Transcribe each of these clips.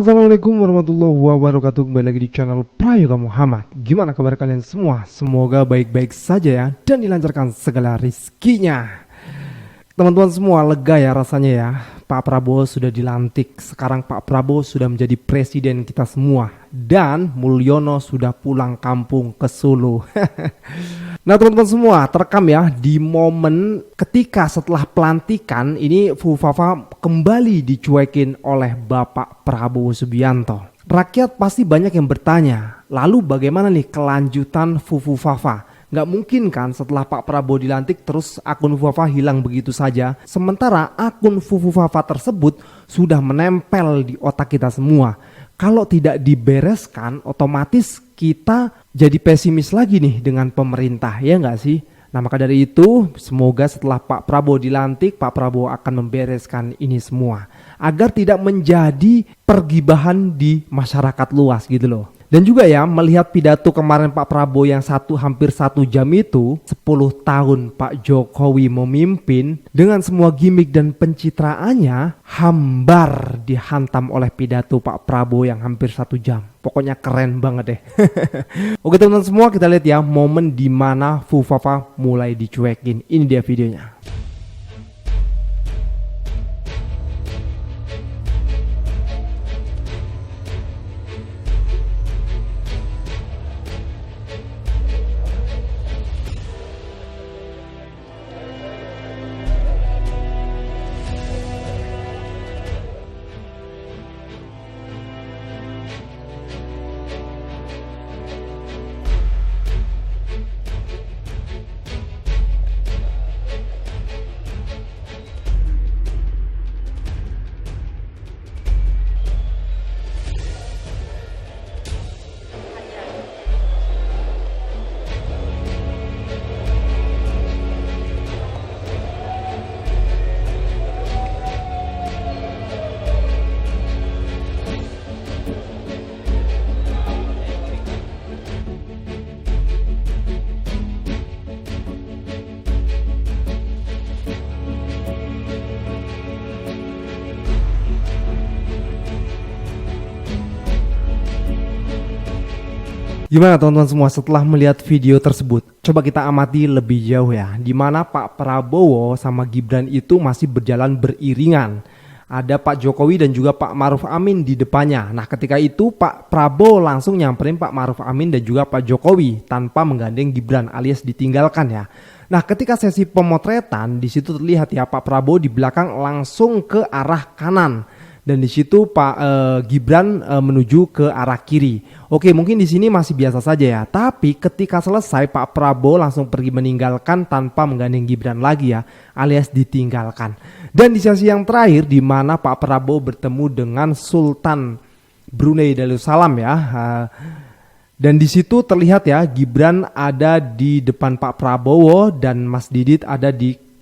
Assalamualaikum warahmatullahi wabarakatuh. Kembali lagi di channel Prayoga Muhammad. Gimana kabar kalian semua? Semoga baik-baik saja ya, dan dilancarkan segala rizkinya. Teman-teman semua lega ya rasanya ya, Pak Prabowo sudah dilantik. Sekarang Pak Prabowo sudah menjadi presiden kita semua, dan Mulyono sudah pulang kampung ke Solo. Nah teman-teman semua, terekam ya di momen ketika setelah pelantikan ini Fufafa kembali dicuekin oleh Bapak Prabowo Subianto. Rakyat pasti banyak yang bertanya, lalu bagaimana nih kelanjutan Fufafa? Nggak mungkin kan setelah Pak Prabowo dilantik terus akun Fufafa hilang begitu saja. Sementara akun Fufafa tersebut sudah menempel di otak kita semua. Kalau tidak dibereskan, otomatis kita jadi pesimis lagi nih dengan pemerintah, ya nggak sih? Nah maka dari itu, semoga setelah Pak Prabowo dilantik, Pak Prabowo akan membereskan ini semua. Agar tidak menjadi pergibahan di masyarakat luas gitu loh. Dan juga ya, melihat pidato kemarin Pak Prabowo yang hampir 1 jam itu, 10 tahun Pak Jokowi memimpin, dengan semua gimmick dan pencitraannya, hambar dihantam oleh pidato Pak Prabowo yang hampir 1 jam. Pokoknya keren banget deh. Oke teman-teman semua, kita lihat ya momen dimana Fufafa mulai dicuekin. Ini dia videonya. Gimana teman-teman semua setelah melihat video tersebut? Coba kita amati lebih jauh ya, di mana Pak Prabowo sama Gibran itu masih berjalan beriringan. Ada Pak Jokowi dan juga Pak Maruf Amin di depannya. Nah ketika itu Pak Prabowo langsung nyamperin Pak Maruf Amin dan juga Pak Jokowi tanpa menggandeng Gibran alias ditinggalkan ya. Nah ketika sesi pemotretan di situ terlihat ya Pak Prabowo di belakang langsung ke arah kanan. Dan di situ Pak Gibran menuju ke arah kiri. Oke, mungkin di sini masih biasa saja ya. Tapi ketika selesai Pak Prabowo langsung pergi meninggalkan tanpa menggandeng Gibran lagi ya, alias ditinggalkan. Dan di sesi yang terakhir di mana Pak Prabowo bertemu dengan Sultan Brunei Darussalam ya. Dan di situ terlihat ya Gibran ada di depan Pak Prabowo dan Mas Didit ada di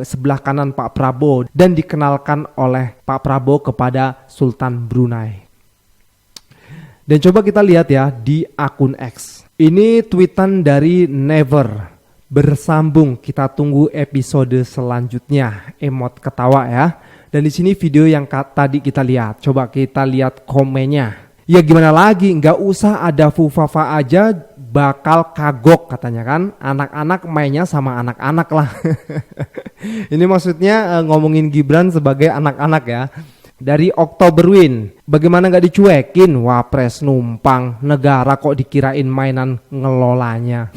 sebelah kanan Pak Prabowo dan dikenalkan oleh Pak Prabowo kepada Sultan Brunei. Dan coba kita lihat ya di akun X. Ini tweetan dari Never. Bersambung, kita tunggu episode selanjutnya. Emot ketawa ya. Dan di sini video yang tadi kita lihat. Coba kita lihat komennya. Ya gimana lagi, nggak usah ada Fufafa aja bakal kagok katanya kan. Anak-anak mainnya sama anak-anak lah. Ini maksudnya ngomongin Gibran sebagai anak-anak ya. Dari Oktoberwin, bagaimana nggak dicuekin? Wapres numpang, negara kok dikirain mainan ngelolanya.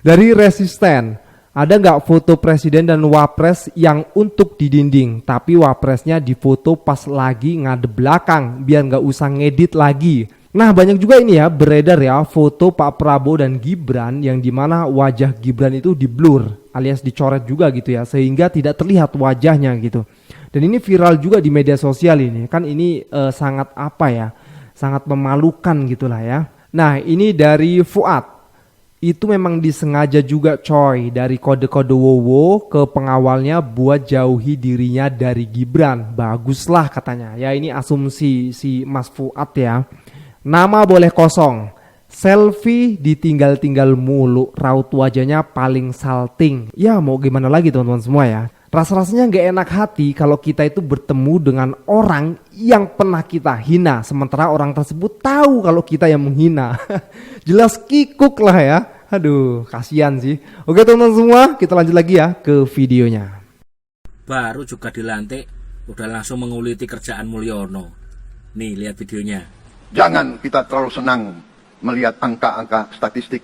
Dari Resisten, ada nggak foto presiden dan wapres yang untuk di dinding, tapi wapresnya difoto pas lagi ngadep belakang, biar nggak usah ngedit lagi. Nah banyak juga ini ya beredar ya foto Pak Prabowo dan Gibran yang dimana wajah Gibran itu di blur alias dicoret juga gitu ya, sehingga tidak terlihat wajahnya gitu. Dan ini viral juga di media sosial ini, kan ini sangat apa ya, sangat memalukan gitulah ya. Nah ini dari Fuad. Itu memang disengaja juga coy, dari kode-kode Wowo ke pengawalnya buat jauhi dirinya dari Gibran. Baguslah katanya. Ya ini asumsi si Mas Fuad ya. Nama boleh kosong. Selfie ditinggal-tinggal mulu, raut wajahnya paling salting. Ya mau gimana lagi teman-teman semua ya. Rasa-rasanya nggak enak hati kalau kita itu bertemu dengan orang yang pernah kita hina, sementara orang tersebut tahu kalau kita yang menghina. Jelas kikuk lah ya. Aduh, kasihan sih. Oke teman-teman semua, kita lanjut lagi ya ke videonya. Baru juga dilantik, udah langsung menguliti kerjaan Mulyono. Nih, lihat videonya. Jangan kita terlalu senang melihat angka-angka statistik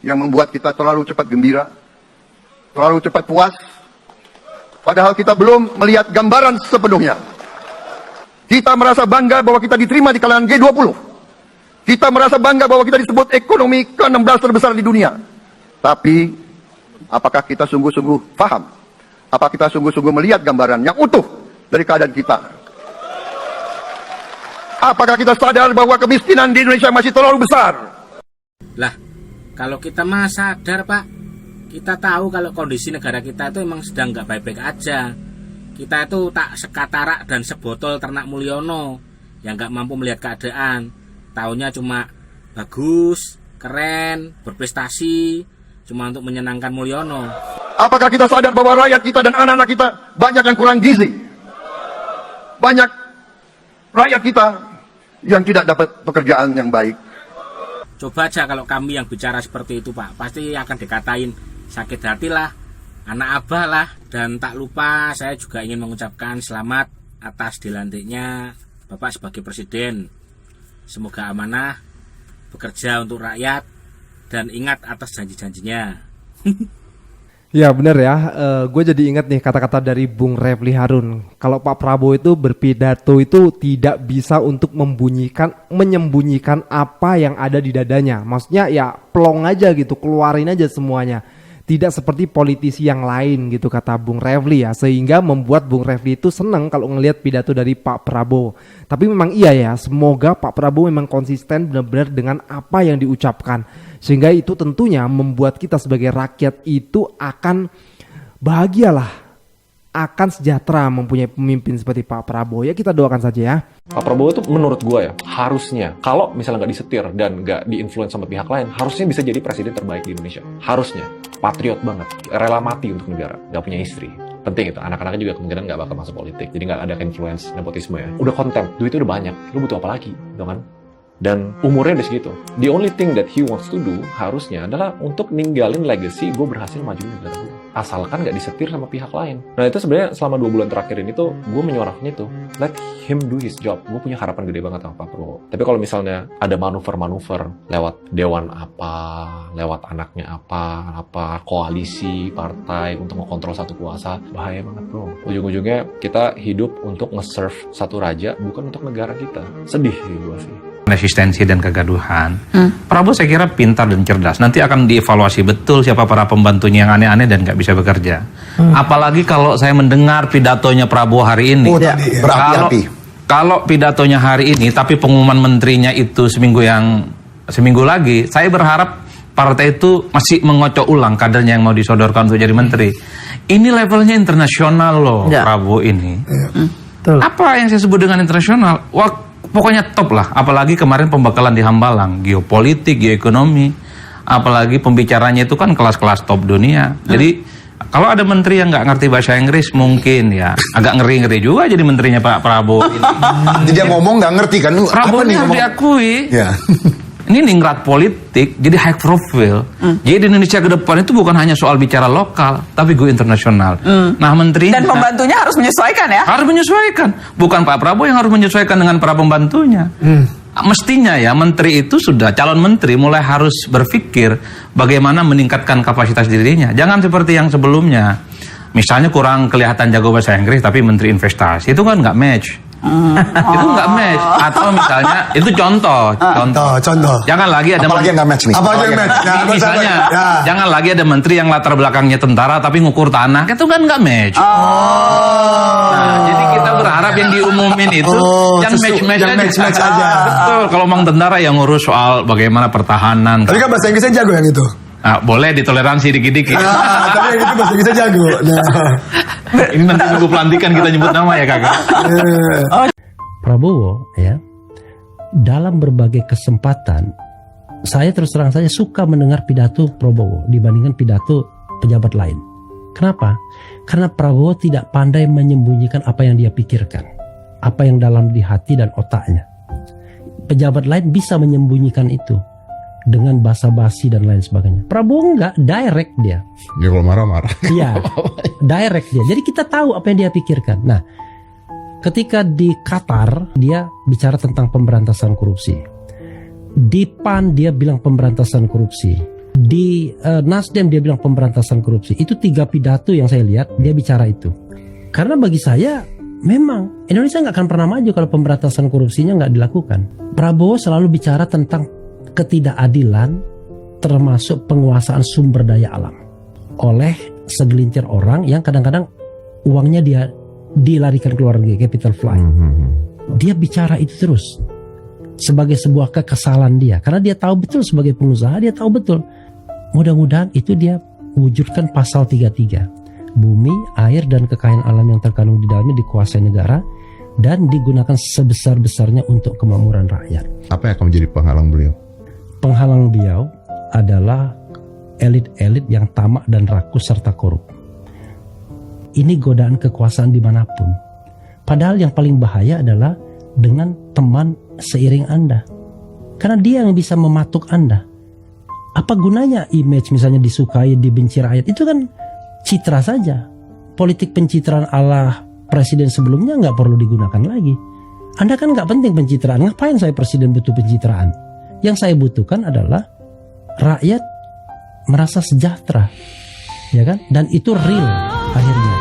yang membuat kita terlalu cepat gembira, terlalu cepat puas, padahal kita belum melihat gambaran sepenuhnya. Kita merasa bangga bahwa kita diterima di kalangan G20. Kita merasa bangga bahwa kita disebut ekonomi ke-16 terbesar di dunia. Tapi, apakah kita sungguh-sungguh paham? Apakah kita sungguh-sungguh melihat gambaran yang utuh dari keadaan kita? Apakah kita sadar bahwa kemiskinan di Indonesia masih terlalu besar? Lah, kalau kita mah sadar, Pak. Kita tahu kalau kondisi negara kita itu emang sedang nggak baik-baik aja. Kita itu tak sekatarak dan sebotol ternak Mulyono yang nggak mampu melihat keadaan. Taunya cuma bagus, keren, berprestasi, cuma untuk menyenangkan Mulyono. Apakah kita sadar bahwa rakyat kita dan anak-anak kita banyak yang kurang gizi? Banyak rakyat kita yang tidak dapat pekerjaan yang baik. Coba aja kalau kami yang bicara seperti itu, Pak, pasti akan dikatain sakit hati lah, anak abah lah. Dan tak lupa saya juga ingin mengucapkan selamat atas dilantiknya Bapak sebagai Presiden. Semoga amanah, bekerja untuk rakyat, dan ingat atas janji-janjinya. Ya bener ya, gue jadi ingat nih kata-kata dari Bung Refli Harun. Kalau Pak Prabowo itu berpidato itu tidak bisa untuk menyembunyikan apa yang ada di dadanya. Maksudnya ya plong aja gitu, keluarin aja semuanya. Tidak seperti politisi yang lain gitu kata Bung Refli ya. Sehingga membuat Bung Refli itu senang kalau ngelihat pidato dari Pak Prabowo. Tapi memang iya ya, semoga Pak Prabowo memang konsisten benar-benar dengan apa yang diucapkan. Sehingga itu tentunya membuat kita sebagai rakyat itu akan bahagialah, akan sejahtera mempunyai pemimpin seperti Pak Prabowo. Ya kita doakan saja ya. Pak Prabowo itu menurut gue ya, harusnya kalau misalnya nggak disetir dan nggak diinfluence sama pihak lain, harusnya bisa jadi presiden terbaik di Indonesia. Harusnya. Patriot banget, rela mati untuk negara, nggak punya istri. Penting itu, anak-anaknya juga kemungkinan nggak bakal masuk politik, jadi nggak ada influence nepotisme ya. Udah konten, duitnya udah banyak, lu butuh apa lagi, gitu kan? Dan umurnya udah segitu. The only thing that he wants to do harusnya adalah untuk ninggalin legacy gue berhasil maju negara gue. Asalkan nggak disetir sama pihak lain. Nah itu sebenarnya selama 2 bulan terakhir ini tuh gue menyuarakan itu. Let him do his job. Gue punya harapan gede banget sama Pak Prabowo. Tapi kalau misalnya ada manuver-manuver lewat dewan apa, lewat anaknya apa, koalisi, partai untuk mengontrol satu kuasa, bahaya banget bro. Ujung-ujungnya kita hidup untuk nge-serve satu raja, bukan untuk negara kita. Sedih sih gue sih. Resistensi dan kegaduhan. Prabowo saya kira pintar dan cerdas. Nanti akan dievaluasi betul siapa para pembantunya yang aneh-aneh dan nggak bisa bekerja. Apalagi kalau saya mendengar pidatonya Prabowo hari ini. Berapi-api. Kalau pidatonya hari ini, tapi pengumuman menterinya itu seminggu lagi, saya berharap partai itu masih mengocok ulang kadernya yang mau disodorkan untuk jadi menteri. Ini levelnya internasional loh, Prabowo ini. Apa yang saya sebut dengan internasional? Pokoknya top lah, apalagi kemarin pembekalan di Hambalang, geopolitik, geoekonomi, apalagi pembicaranya itu kan kelas-kelas top dunia. Jadi kalau ada menteri yang nggak ngerti bahasa Inggris mungkin ya agak ngeri-ngeri juga jadi menterinya Pak Prabowo. Jadi dia ngomong nggak ngerti kan? Prabowo ini harus diakui. Ya. Ini ningrat politik, jadi high profile. Jadi di Indonesia ke depan itu bukan hanya soal bicara lokal, tapi go internasional. Nah menteri dan pembantunya harus menyesuaikan ya? Harus menyesuaikan. Bukan Pak Prabowo yang harus menyesuaikan dengan para pembantunya. Mestinya ya menteri itu sudah, calon menteri mulai harus berpikir bagaimana meningkatkan kapasitas dirinya. Jangan seperti yang sebelumnya. Misalnya kurang kelihatan jago bahasa Inggris, tapi menteri investasi, itu kan nggak match. Itu nggak match. Atau misalnya itu contoh. Jangan lagi ada apalagi nggak match nih. Apa aja match? Nah, misalnya jangan lagi ada menteri yang latar belakangnya tentara tapi ngukur tanah, itu kan nggak match. Nah, jadi kita berharap yang diumumin itu yang match aja. Betul. Kalau mau tentara yang ngurus soal bagaimana pertahanan. Tapi kan bahasa Inggrisnya jago yang itu. Nah, boleh ditoleransi dikit-dikit. Tapi yang itu bahasa Inggrisnya jago. Ini nanti nunggu pelantikan kita nyebut nama ya kakak. Prabowo ya, dalam berbagai kesempatan saya terus terang saja suka mendengar pidato Prabowo dibandingkan pidato pejabat lain. Kenapa? Karena Prabowo tidak pandai menyembunyikan apa yang dia pikirkan, apa yang dalam di hati dan otaknya. Pejabat lain bisa menyembunyikan itu dengan basa-basi dan lain sebagainya. Prabowo enggak, direct dia. Dia kalau marah-marah. Iya, direct dia. Jadi kita tahu apa yang dia pikirkan. Nah, ketika di Qatar dia bicara tentang pemberantasan korupsi. Di PAN dia bilang pemberantasan korupsi. Di Nasdem dia bilang pemberantasan korupsi. Itu 3 pidato yang saya lihat dia bicara itu. Karena bagi saya memang Indonesia nggak akan pernah maju kalau pemberantasan korupsinya nggak dilakukan. Prabowo selalu bicara tentang ketidakadilan termasuk penguasaan sumber daya alam oleh segelintir orang yang kadang-kadang uangnya dia dilarikan ke luar negeri, capital flight. Dia bicara itu terus sebagai sebuah kekesalan dia, karena dia tahu betul sebagai pengusaha, dia tahu betul. Mudah-mudahan itu dia wujudkan pasal 33. Bumi, air, dan kekayaan alam yang terkandung di dalamnya dikuasai negara dan digunakan sebesar-besarnya untuk kemakmuran rakyat. Apa yang akan menjadi penghalang beliau? Penghalang beliau adalah elit-elit yang tamak dan rakus serta korup. Ini godaan kekuasaan dimanapun. Padahal yang paling bahaya adalah dengan teman seiring Anda. Karena dia yang bisa mematuk Anda. Apa gunanya image misalnya disukai, dibenci rakyat? Itu kan citra saja. Politik pencitraan ala presiden sebelumnya nggak perlu digunakan lagi. Anda kan nggak penting pencitraan. Ngapain saya presiden butuh pencitraan? Yang saya butuhkan adalah rakyat merasa sejahtera, ya kan? Dan itu real akhirnya.